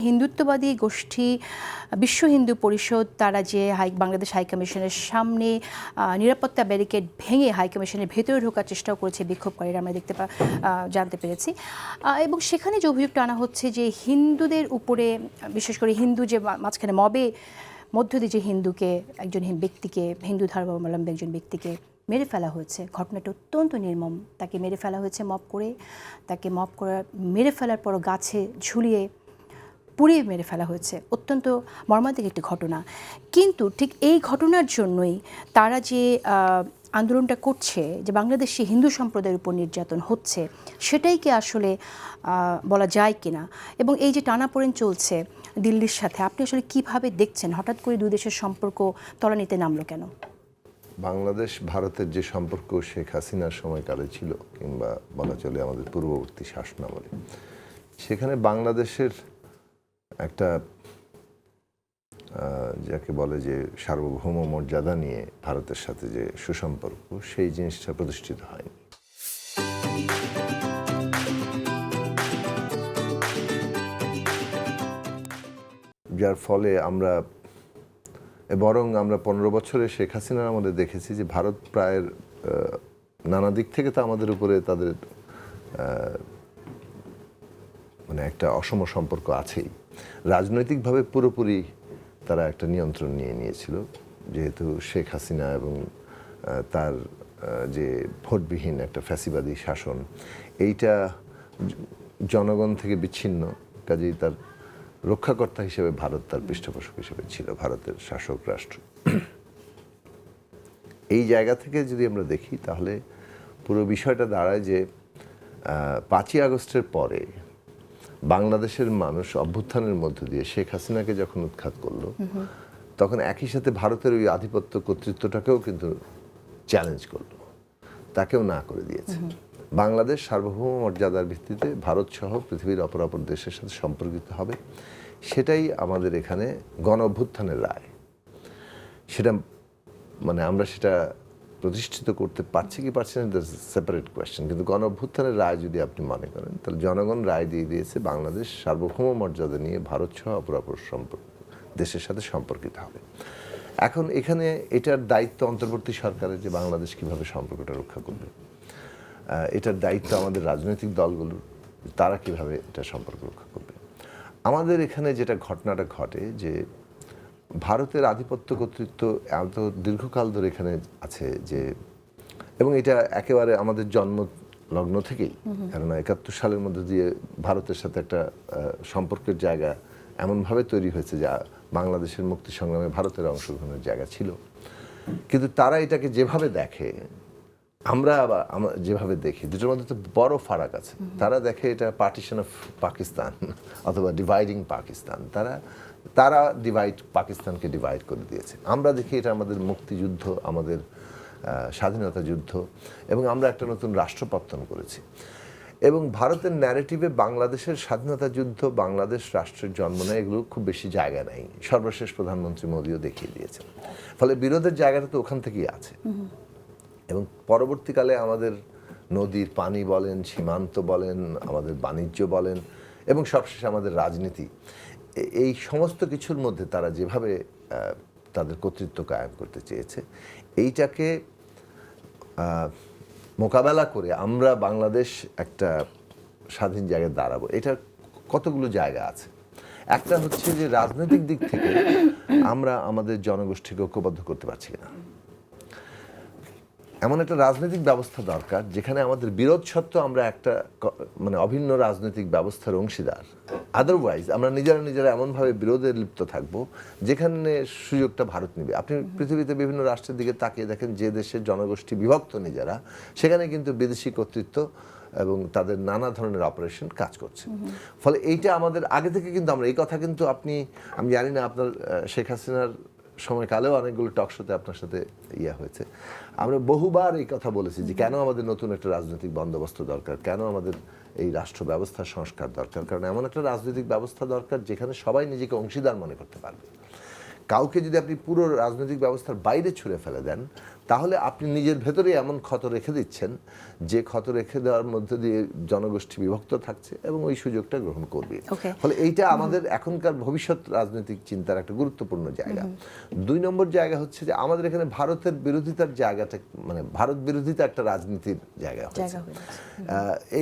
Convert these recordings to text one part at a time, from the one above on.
হিন্দুত্ববাদী গোষ্ঠী বিশ্ব হিন্দু পরিষদ তারা যে বাংলাদেশ হাইকমিশনের সামনে নিরাপত্তা ব্যারিকেড ভেঙে হাইকমিশনের ভেতরে ঢোকার চেষ্টাও করেছে বিক্ষোভকারীরা, আমরা জানতে পেরেছি। এবং সেখানে যে অভিযোগটা আনা হচ্ছে যে হিন্দুদের উপরে, বিশেষ করে হিন্দু যে মাঝখানে মধ্য দিয়ে যে একজন ব্যক্তিকে, হিন্দু ধর্মাবলম্বী একজন ব্যক্তিকে মেরে ফেলা হয়েছে। ঘটনাটা অত্যন্ত নির্মম। তাকে মেরে ফেলা হয়েছে মেরে ফেলার পর গাছে ঝুলিয়ে পুড়িয়ে মেরে ফেলা হয়েছে। অত্যন্ত মর্মান্তিক একটি ঘটনা। কিন্তু ঠিক এই ঘটনার জন্যই তারা যে আন্দোলনটা করছে, যে বাংলাদেশি হিন্দু সম্প্রদায়ের উপর নির্যাতন হচ্ছে, সেটাই কি আসলে বলা যায় কিনা? এবং এই যে টানাপোড়েন চলছে দিল্লির সাথে, আপনি আসলে কিভাবে দেখছেন? হঠাৎ করে দুই দেশের সম্পর্ক তলানিতে নামলো কেন? বাংলাদেশ ভারতের যে সম্পর্ক শেখ হাসিনার সময়কালে ছিল, কিংবা বলা চলে আমাদের পূর্ববর্তী শাসনামলে, সেখানে বাংলাদেশের একটা যাকে বলে যে সার্বভৌম মর্যাদা নিয়ে ভারতের সাথে যে সুসম্পর্ক, সেই জিনিসটা প্রতিষ্ঠিত হয়নি। যার ফলে আমরা 15 বছরে শেখ হাসিনার আমলে দেখেছি যে ভারত প্রায় নানা দিক থেকে তো আমাদের উপরে তাদের মানে একটা অসম সম্পর্ক আছেই। রাজনৈতিকভাবে পুরোপুরি তারা একটা নিয়ন্ত্রণ নিয়ে নিয়েছিল, যেহেতু শেখ হাসিনা এবং তার যে ভোটবিহীন একটা ফ্যাসিবাদী শাসন, এইটা জনগণ থেকে বিচ্ছিন্ন। কাজেই তার রক্ষাকর্তা হিসেবে ভারত তার পৃষ্ঠপোষক হিসেবে ছিল, ভারতের শাসক রাষ্ট্র। এই জায়গা থেকে যদি আমরা দেখি, তাহলে পুরো বিষয়টা দাঁড়ায় যে 5ই আগস্টের পরে বাংলাদেশের মানুষ অভ্যুত্থানের মধ্য দিয়ে শেখ হাসিনাকে যখন উৎখাত করলো, তখন একই সাথে ভারতের ওই আধিপত্য কর্তৃত্বটাকেও কিন্তু চ্যালেঞ্জ করলো, তাকেও না করে দিয়েছে। বাংলাদেশ সার্বভৌম মর্যাদার ভিত্তিতে ভারত সহ পৃথিবীর অপর দেশের সাথে সম্পর্কিত হবে, সেটাই আমাদের এখানে গণ অভ্যুত্থানের রায়। সেটা মানে আমরা সেটা প্রতিষ্ঠিত করতে পারছি কি পারছি না, সেপারেট কোয়েশ্চেন। কিন্তু গণ অভ্যুত্থানের রায় যদি আপনি মনে করেন, তাহলে জনগণ রায় দিয়ে দিয়েছে বাংলাদেশ সার্বভৌম মর্যাদা নিয়ে ভারত সহ অপর দেশের সাথে সম্পর্কিত হবে। এখন এখানে এটার দায়িত্ব অন্তর্বর্তী সরকারের, যে বাংলাদেশ কিভাবে সম্পর্কটা রক্ষা করবে। এটার দায়িত্ব আমাদের রাজনৈতিক দলগুলোর, তারা কিভাবে এটা সম্পর্ক রক্ষা করবে। আমাদের এখানে যেটা ঘটনাটা ঘটে, যে ভারতের আধিপত্য কর্তৃত্ব এত দীর্ঘকাল ধরে এখানে আছে, যে এবং এটা একেবারে আমাদের জন্ম লগ্ন থেকেই, কেননা 71 সালের মধ্যে দিয়ে ভারতের সাথে একটা সম্পর্কের জায়গা এমনভাবে তৈরি হয়েছে যে বাংলাদেশের মুক্তি সংগ্রামে ভারতের অংশগ্রহণের জায়গা ছিল। কিন্তু তারা এটাকে যেভাবে দেখে, আমরা যেভাবে দেখি, দুটোর মধ্যে তো বড় ফারাক আছে। তারা দেখে এটা পার্টিশন অফ পাকিস্তান অথবা ডিভাইডিং পাকিস্তান। তারা পাকিস্তানকে ডিভাইড করে দিয়েছে। আমরা দেখি এটা আমাদের মুক্তিযুদ্ধ, আমাদের স্বাধীনতা যুদ্ধ, এবং আমরা একটা নতুন রাষ্ট্র পত্তন করেছি। এবং ভারতের ন্যারেটিভে বাংলাদেশের স্বাধীনতা যুদ্ধ, বাংলাদেশ রাষ্ট্রের জন্ম নেয়, এগুলো খুব বেশি জায়গা নেই। সর্বশেষ প্রধানমন্ত্রী মোদিও দেখিয়ে দিয়েছেন। ফলে বিরোধের জায়গাটা তো ওখান থেকেই আছে। এবং পরবর্তীকালে আমাদের নদীর পানি বলেন, সীমান্ত বলেন, আমাদের বাণিজ্য বলেন, এবং সবশেষে আমাদের রাজনীতি, এই সমস্ত কিছুর মধ্যে তারা যেভাবে তাদের কর্তৃত্ব কায়েম করতে চেয়েছে, এইটাকে মোকাবেলা করে আমরা বাংলাদেশ একটা স্বাধীন জায়গায় দাঁড়াবো। এটার কতগুলো জায়গা আছে। একটা হচ্ছে যে রাজনৈতিক দিক থেকে আমরা আমাদের জনগোষ্ঠীকে ঐক্যবদ্ধ করতে পারছি না। এমন একটা রাজনৈতিক ব্যবস্থা দরকার যেখানে আমাদের বিরোধ সত্ত্বেও আমরা একটা মানে অভিন্ন রাজনৈতিক ব্যবস্থার অংশীদার। আদারওয়াইজ আমরা নিজেরা এমনভাবে বিরোধে লিপ্ত থাকব যেখানে সুযোগটা ভারত নেবে। আপনি পৃথিবীতে বিভিন্ন রাষ্ট্রের দিকে তাকিয়ে দেখেন, যে দেশের জনগোষ্ঠী বিভক্ত নিজেরা, সেখানে কিন্তু বিদেশি কর্তৃত্ব এবং তাদের নানা ধরনের অপারেশন কাজ করছে। ফলে এইটা আমাদের আগে থেকে কিন্তু আমরা এই কথা কিন্তু আমি জানি না আপনার শেখ হাসিনার সময়কালেও অনেকগুলো টক শোতে আপনার সাথে হয়েছে, আমরা বহুবার এই কথা বলেছি যে কেন আমাদের নতুন একটা রাজনৈতিক বন্দোবস্ত দরকার, কেন আমাদের এই রাষ্ট্র ব্যবস্থার সংস্কার দরকার। কারণ এমন একটা রাজনৈতিক ব্যবস্থা দরকার যেখানে সবাই নিজেকে অংশীদার মনে করতে পারবে। কাউকে যদি আপনি পুরো রাজনৈতিক ব্যবস্থার বাইরে ছুঁড়ে ফেলে দেন, তাহলে আপনি নিজের ভেতরে এমন ক্ষত রেখে দিচ্ছেন যে ক্ষত রেখে দেওয়ার মধ্যে দিয়ে জনগোষ্ঠী বিভক্ত থাকছে এবং ওই সুযোগটা গ্রহণ করবে। ফলে এইটা আমাদের এখনকার ভবিষ্যৎ রাজনৈতিক চিন্তার একটা গুরুত্বপূর্ণ জায়গা। 2 নম্বর জায়গা হচ্ছে যে আমাদের এখানে ভারতের বিরোধিতার জায়গাটা, মানে ভারত বিরোধিতা একটা রাজনীতির জায়গা হচ্ছে।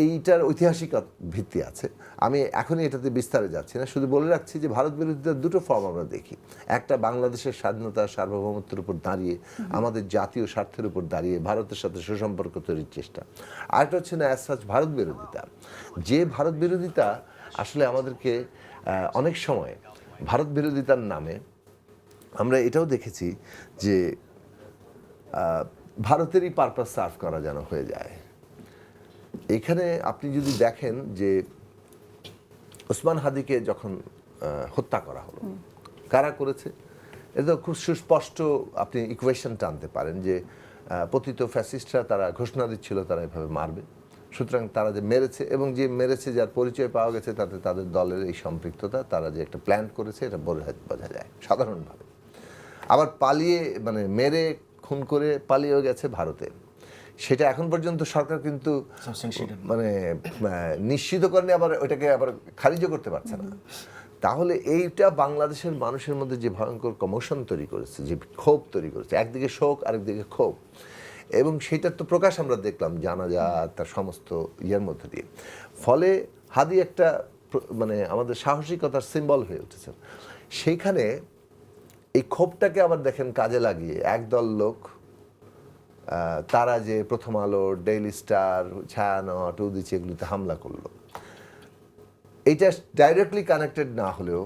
এইটার ঐতিহাসিক ভিত্তি আছে। আমি এখনই এটাতে বিস্তারে যাচ্ছি না, শুধু বলে রাখছি যে ভারত বিরোধিতার দুটো ফর্ম আমরা দেখি। একটা বাংলাদেশের স্বাধীনতা সার্বভৌমত্বের উপর দাঁড়িয়ে, আমাদের জাতীয় স্বার্থের উপর দাঁড়িয়ে ভারতের সাথে সুসম্পর্ক তৈরির চেষ্টা। আরেকটা হচ্ছে না অ্যাজ সাচ ভারত বিরোধিতা, যে ভারত বিরোধিতা আসলে আমাদেরকে অনেক সময় ভারত বিরোধিতার নামে আমরা এটাও দেখেছি যে ভারতেরই পারপাস সার্ভ করা যেন হয়ে যায়। এখানে আপনি যদি দেখেন যে ওসমান হাদিকে যখন হত্যা করা হলো, কারা করেছে, এটা খুব সুস্পষ্ট আপনি ইকুয়েশন টানতে পারেন যে পতিত ফ্যাসিস্টরা তারা ঘোষণা দিচ্ছিল তারা এভাবে মারবে, সুতরাং তারা যে মেরেছে এবং যে মেরেছে যার পরিচয় পাওয়া গেছে তাতে তাদের দলের এই সম্পৃক্ততা, তারা যে একটা প্ল্যান করেছে এটা বোঝা যায় সাধারণভাবে। আবার পালিয়ে, মানে মেরে খুন করে পালিয়েও গেছে ভারতে, সেটা এখন পর্যন্ত সরকার কিন্তু মানে নিশ্চিত করেনি, আবার ওইটাকে আবার খারিজও করতে পারছে না। তাহলে এইটা বাংলাদেশের মানুষের মধ্যে যে ভয়ঙ্কর কমোশন তৈরি করেছে, যে ক্ষোভ তৈরি করেছে, একদিকে শোক আরেকদিকে ক্ষোভ, এবং সেটার তো প্রকাশ আমরা দেখলাম জানাজা তার সমস্ত ইয়ের মধ্যে দিয়ে। ফলে হাদি একটা মানে আমাদের সাহসিকতার সিম্বল হয়ে উঠেছে। সেইখানে এই ক্ষোভটাকে আবার দেখেন কাজে লাগিয়ে একদল লোক, তারা যে প্রথম আলো, ডেইলি স্টার, ছায়ানট, উদিচি এগুলিতে হামলা করলো। এইটা ডাইরেক্টলি কানেক্টেড না হলেও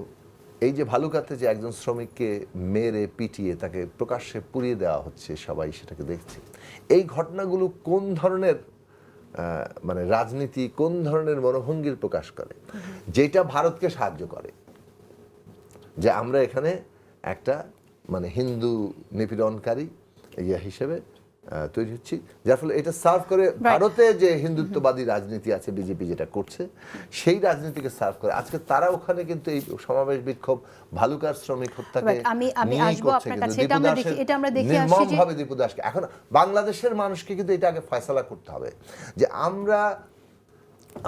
এই যে ভালুকাতে যে একজন শ্রমিককে মেরে পিটিয়ে তাকে প্রকাশ্যে পুড়িয়ে দেওয়া হচ্ছে, সবাই সেটাকে দেখছে। এই ঘটনাগুলো কোন ধরনের মানে রাজনীতি, কোন ধরনের মনোভঙ্গির প্রকাশ করে, যেটা ভারতকে সাহায্য করে যে আমরা এখানে একটা মানে হিন্দু নিপীড়নকারী ইয়া হিসেবে তৈরি হচ্ছি, যার ফলে এটা সার্ভ করে ভারতে যে হিন্দুত্ববাদী রাজনীতি আছে বিজেপি যেটা করছে, সেই রাজনীতিকে সার্ভ করে। আজকে তারা ওখানে কিন্তু এই সমাবেশ বিক্ষোভ ভালুকার শ্রমিক হত্যাকে নিয়েই করছে, নির্মমভাবে দীপু দাসকে। এখন বাংলাদেশের মানুষকে কিন্তু এটা আগে ফয়সালা করতে হবে যে আমরা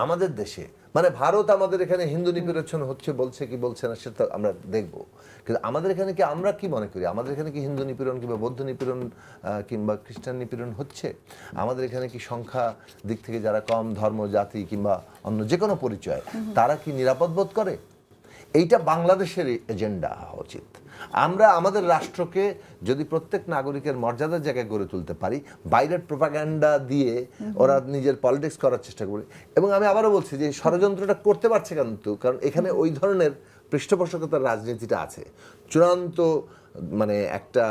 আমাদের দেশে, মানে ভারত আমাদের এখানে হিন্দু নিপীড়ন হচ্ছে বলছে কি বলছে না সেটা আমরা দেখব, কিন্তু আমাদের এখানে কি আমরা কি মনে করি, আমাদের এখানে কি হিন্দু নিপীড়ন কিংবা বৌদ্ধ নিপীড়ন কিংবা খ্রিস্টান নিপীড়ন হচ্ছে? আমাদের এখানে কি সংখ্যা দিক থেকে যারা কম ধর্ম, জাতি কিংবা অন্য যে কোনো পরিচয়, তারা কি নিরাপদ বোধ করে? এইটা বাংলাদেশের এজেন্ডা হওয়া উচিত। আমরা আমাদের রাষ্ট্রকে যদি প্রত্যেক নাগরিকের মর্যাদার জায়গায় গড়ে তুলতে পারি, বাইরের প্রোপাগান্ডা দিয়ে ওরা নিজের পলিটিক্স করার চেষ্টা করে। এবং আমি আবারও বলছি যে ষড়যন্ত্রটা করতে পারছে কিন্তু কারণ এখানে ওই ধরনের পৃষ্ঠপোষকতার রাজনীতিটা আছে। চূড়ান্ত মানে একটা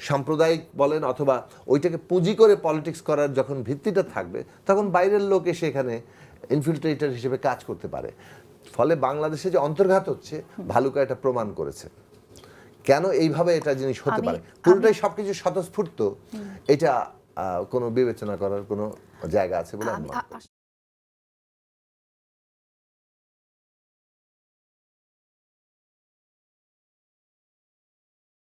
সাম্প্রদায়িক বলেন অথবা ওইটাকে পুঁজি করে পলিটিক্স করার যখন ভিত্তিটা থাকবে, তখন বাইরের লোক এসে এখানে ইনফিল্ট্রেটর হিসেবে কাজ করতে পারে। ফলে বাংলাদেশে যে অন্তর্ঘাত হচ্ছে, ভালুকা এটা প্রমাণ করেছে কেন এইভাবে এটা জিনিস হতে পারে। পুরোটাই সবকিছু স্বতঃস্ফূর্ত, এটা কোনো বিবেচনা করার কোনো জায়গা আছে বলে আমি মনে করি।